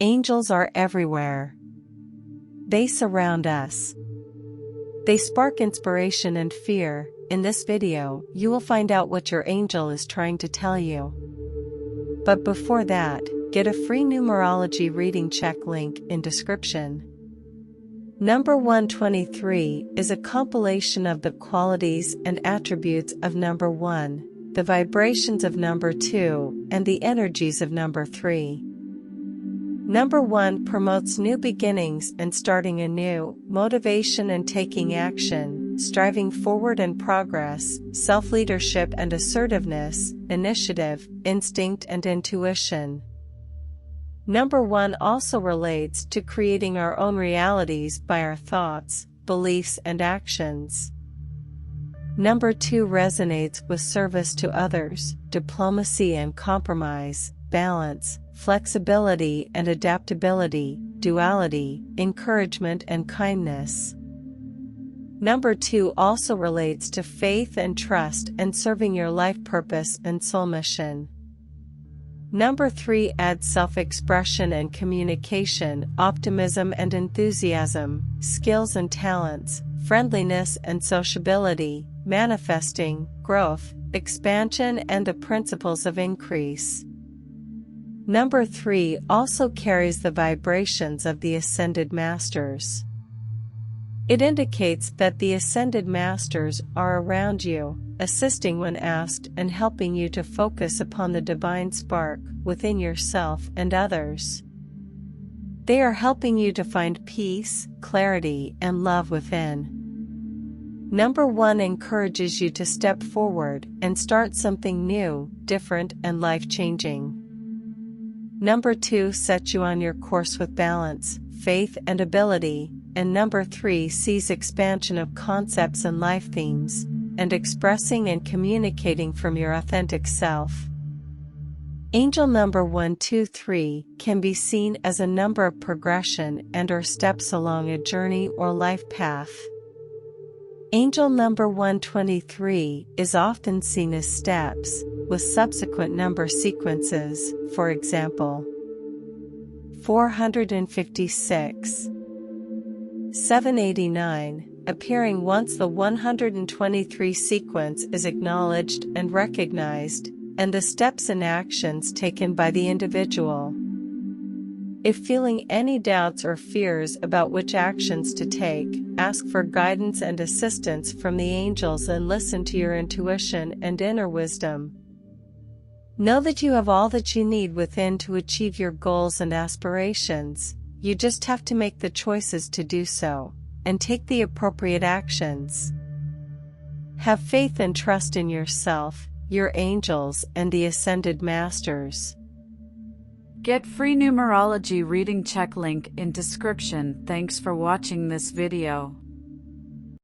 Angels are everywhere. They surround us. They spark inspiration and fear. In this video, you will find out what your angel is trying to tell you. But before that, get a free numerology reading check link in description. Number 123 is a compilation of the qualities and attributes of number 1, the vibrations of number 2, and the energies of number 3. Number 1 promotes new beginnings and starting anew, motivation and taking action, striving forward and progress, self-leadership and assertiveness, initiative, instinct and intuition. Number 1 also relates to creating our own realities by our thoughts, beliefs and actions. Number 2 resonates with service to others, diplomacy and compromise, balance, flexibility and adaptability, duality, encouragement and kindness. Number 2 also relates to faith and trust and serving your life purpose and soul mission. Number 3 adds self-expression and communication, optimism and enthusiasm, skills and talents, friendliness and sociability, manifesting, growth, expansion and the principles of increase. Number 3 also carries the vibrations of the Ascended Masters. It indicates that the Ascended Masters are around you, assisting when asked and helping you to focus upon the divine spark within yourself and others. They are helping you to find peace, clarity, and love within. Number 1 encourages you to step forward and start something new, different, and life-changing. Number 2 sets you on your course with balance, faith, and ability, and number 3 sees expansion of concepts and life themes, and expressing and communicating from your authentic self. Angel number 123 can be seen as a number of progression and/or steps along a journey or life path. Angel number 123 is often seen as steps, with subsequent number sequences, for example, 456, 789, appearing once the 123 sequence is acknowledged and recognized, and the steps and actions taken by the individual. If feeling any doubts or fears about which actions to take, ask for guidance and assistance from the angels and listen to your intuition and inner wisdom. Know that you have all that you need within to achieve your goals and aspirations. You just have to make the choices to do so, and take the appropriate actions. Have faith and trust in yourself, your angels, and the Ascended Masters. Get free numerology reading check link in description. Thanks for watching this video.